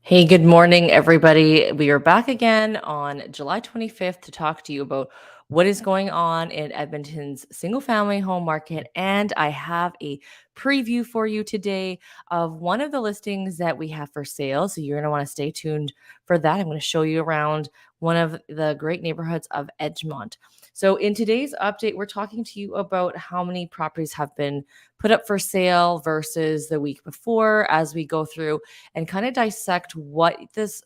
Hey, good morning, everybody. We are back again on July 25th to talk to you about what is going on in Edmonton's single family home market. And I have a preview for you today of one of the listings that we have for sale. So you're going to want to stay tuned for that. I'm going to show you around one of the great neighborhoods of Edgemont. So in today's update, we're talking to you about how many properties have been put up for sale versus the week before as we go through and kind of dissect what this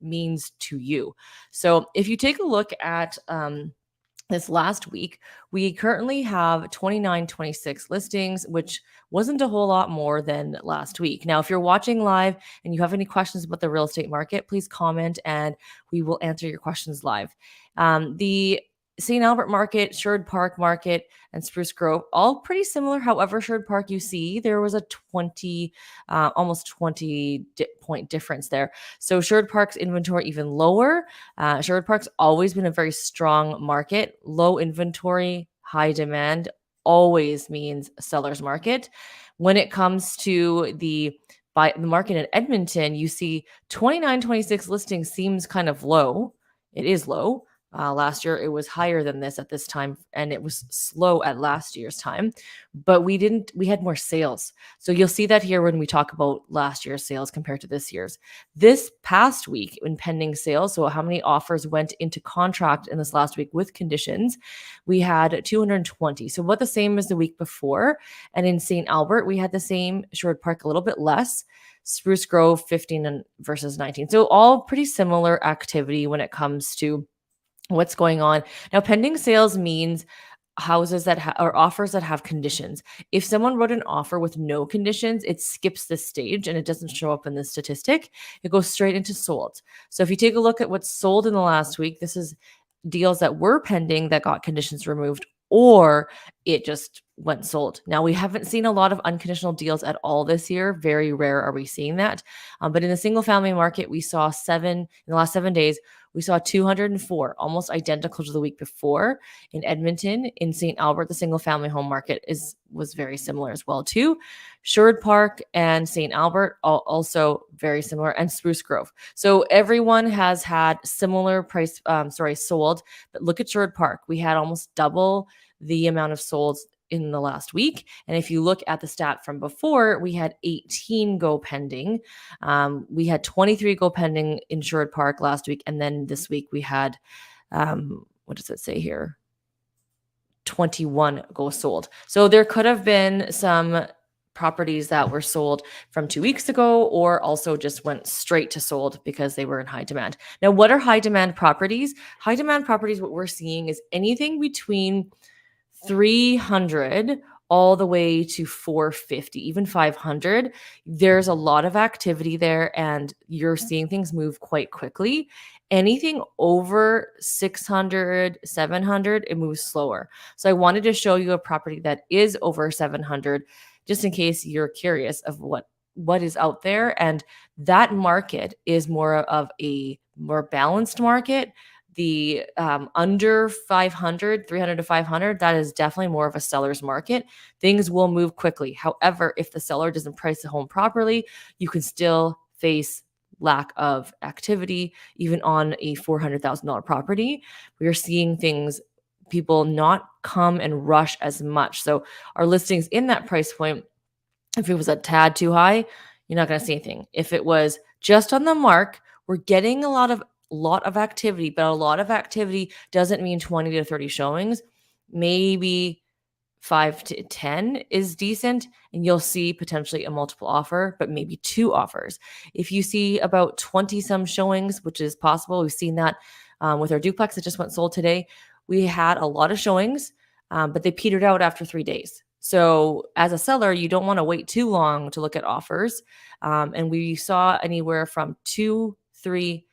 means to you. So, if you take a look at this last week, we currently have 26 listings, which wasn't a whole lot more than last week. Now, if you're watching live and you have any questions about the real estate market, please comment and we will answer your questions live. The St. Albert Market, Sherwood Park Market, and Spruce Grove, all pretty similar. However, Sherwood Park, you see, there was a almost 20 point difference there. So Sherwood Park's inventory even lower. Sherwood Park's always been a very strong market. Low inventory, high demand always means seller's market. When it comes to the market in Edmonton, you see 26 listings seems kind of low. It is low. Last year, it was higher than this at this time, and it was slow at last year's time. But we had more sales. So you'll see that here when we talk about last year's sales compared to this year's. This past week in pending sales, so how many offers went into contract in this last week with conditions, we had 220. So what the same as the week before. And in St. Albert, we had the same. Sherwood Park, a little bit less. Spruce Grove, 15 versus 19. So all pretty similar activity when it comes to what's going on. Now, pending sales means houses that or offers that have conditions. If someone wrote an offer with no conditions, it skips this stage and it doesn't show up in the statistic. It goes straight into sold. So if you take a look at what's sold in the last week, this is deals that were pending that got conditions removed, or it just went sold. Now, we haven't seen a lot of unconditional deals at all this year. Very rare are we seeing that. But in the single family market, we saw in the last 7 days, we saw 204, almost identical to the week before. In Edmonton, in St. Albert, the single family home market was very similar as well too. Sherwood Park and St. Albert also very similar, and Spruce Grove. So everyone has had similar price, sold. But look at Sherwood Park. We had almost double the amount of solds in the last week. And if you look at the stat from before, we had 18 go pending. We had 23 go pending in Sherwood Park last week. And then this week we had, what does it say here? 21 go sold. So there could have been some properties that were sold from 2 weeks ago, or also just went straight to sold because they were in high demand. Now, what are high demand properties? High demand properties, what we're seeing is anything between 300 all the way to 450, even 500. There's a lot of activity there and you're seeing things move quite quickly. Anything over 600, 700, it moves slower. So I wanted to show you a property that is over 700 just in case you're curious of what is out there. And that market is more of a more balanced market. The under 500, 300 to 500, that is definitely more of a seller's market. Things will move quickly. However, if the seller doesn't price the home properly, you can still face lack of activity, even on a $400,000 property. We are seeing people not come and rush as much. So our listings in that price point, if it was a tad too high, you're not going to see anything. If it was just on the mark, we're getting a lot of activity, but a lot of activity doesn't mean 20 to 30 showings. Maybe 5 to 10 is decent, and you'll see potentially a multiple offer, but maybe 2 offers. If you see about 20 some showings, which is possible, we've seen that with our duplex that just went sold today. We had a lot of showings, but they petered out after 3 days. So as a seller, you don't want to wait too long to look at offers. And we saw anywhere from 2, 3,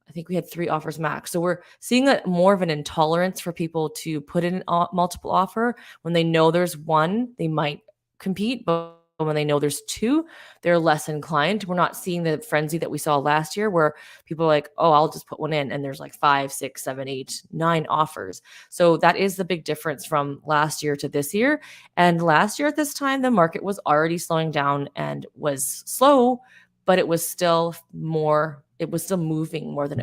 I think we had 3 offers max. So we're seeing more of an intolerance for people to put in a multiple offer. When they know there's one, they might compete, but when they know there's 2, they're less inclined. We're not seeing the frenzy that we saw last year where people are like, oh, I'll just put one in, and there's like 5, 6, 7, 8, 9 offers. So that is the big difference from last year to this year. And last year at this time, the market was already slowing down and was slow, but it was still moving more than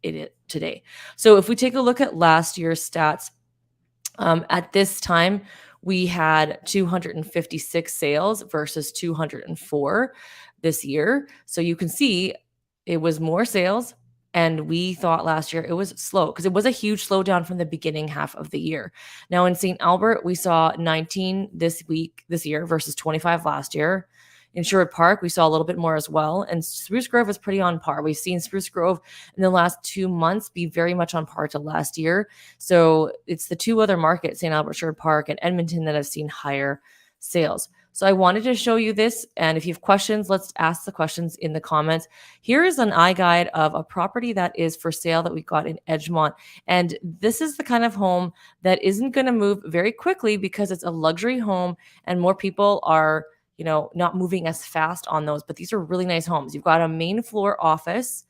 it today. So if we take a look at last year's stats, at this time, we had 256 sales versus 204 this year. So you can see it was more sales. And we thought last year it was slow because it was a huge slowdown from the beginning half of the year. Now in St. Albert, we saw 19 this year versus 25 last year. In Sherwood Park, we saw a little bit more as well. And Spruce Grove was pretty on par. We've seen Spruce Grove in the last 2 months be very much on par to last year. So it's the two other markets, St. Albert, Sherwood Park, and Edmonton, that have seen higher sales. So I wanted to show you this. And if you have questions, let's ask the questions in the comments. Here is an eye guide of a property that is for sale that we got in Edgemont. And this is the kind of home that isn't going to move very quickly because it's a luxury home and more people are not moving as fast on those. But these are really nice homes. You've got a main floor office.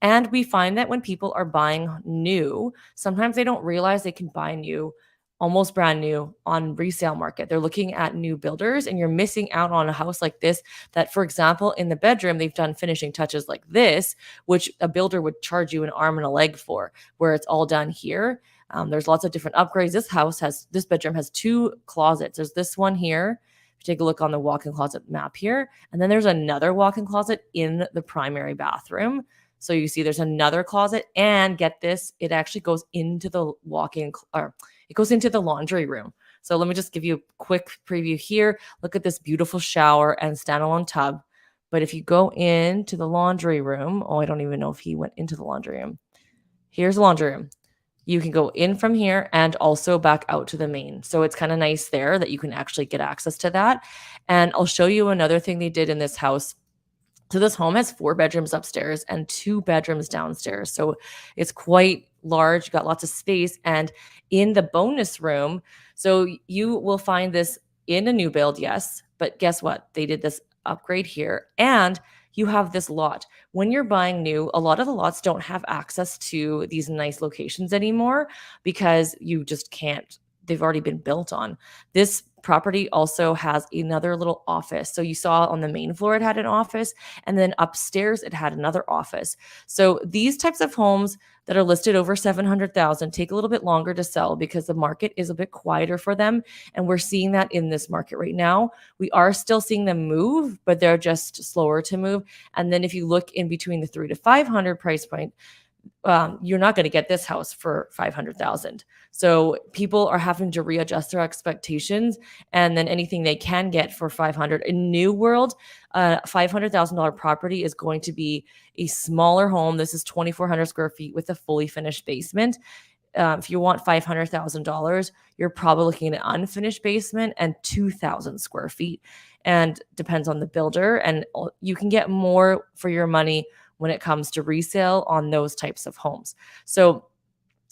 And we find that when people are buying new, sometimes they don't realize they can buy new, almost brand new on resale market. They're looking at new builders and you're missing out on a house like this that, for example, in the bedroom, they've done finishing touches like this, which a builder would charge you an arm and a leg for, where it's all done here. There's lots of different upgrades. This bedroom has 2 closets. There's this one here. Take a look on the walk-in closet map here. And then there's another walk-in closet in the primary bathroom. So you see there's another closet, and get this, it actually goes into the it goes into the laundry room. So let me just give you a quick preview here. Look at this beautiful shower and standalone tub. But if you go into the laundry room, I don't even know if he went into the laundry room. Here's the laundry room. You can go in from here and also back out to the main. So it's kind of nice there that you can actually get access to that. And I'll show you another thing they did in this house. So this home has 4 bedrooms upstairs and 2 bedrooms downstairs. So it's quite large, got lots of space. And in the bonus room, so you will find this in a new build, yes, but guess what? They did this upgrade here and you have this lot. When you're buying new, a lot of the lots don't have access to these nice locations anymore because you just can't. They've already been built on. This property also has another little office. So you saw on the main floor, it had an office, and then upstairs it had another office. So these types of homes that are listed over 700,000 take a little bit longer to sell because the market is a bit quieter for them. And we're seeing that in this market right now. We are still seeing them move, but they're just slower to move. And then if you look in between the 3 to 500 price point, you're not going to get this house for 500,000. So people are having to readjust their expectations, and then anything they can get for 500. In New World, $500,000 property is going to be a smaller home. This is 2,400 square feet with a fully finished basement. If you want $500,000, you're probably looking at an unfinished basement and 2,000 square feet, and depends on the builder. And you can get more for your money when it comes to resale on those types of homes. So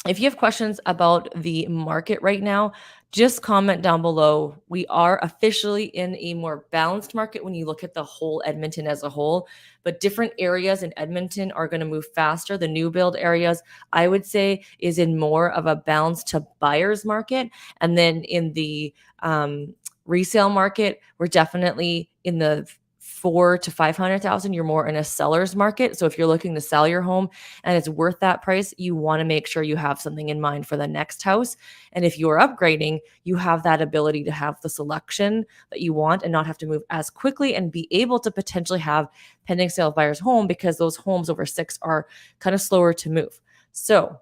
if you have questions about the market right now, just comment down below. We are officially in a more balanced market when you look at the whole Edmonton as a whole, but different areas in Edmonton are going to move faster. The new build areas, I would say, is in more of a balance to buyer's market. And then in the resale market, we're definitely in the 4 to 500,000. You're more in a seller's market. So if you're looking to sell your home and it's worth that price, you want to make sure you have something in mind for the next house. And if you're upgrading, you have that ability to have the selection that you want and not have to move as quickly and be able to potentially have pending sale of buyer's home, because those homes over 6 are kind of slower to move. So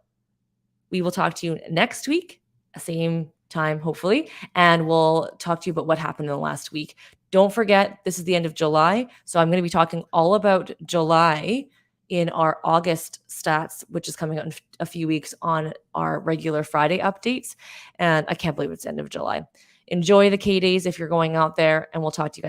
we will talk to you next week, same time, hopefully, and we'll talk to you about what happened in the last week. Don't forget, this is the end of July, so I'm going to be talking all about July in our August stats, which is coming out in a few weeks on our regular Friday updates. And I can't believe it's the end of July. Enjoy the K days if you're going out there, and we'll talk to you guys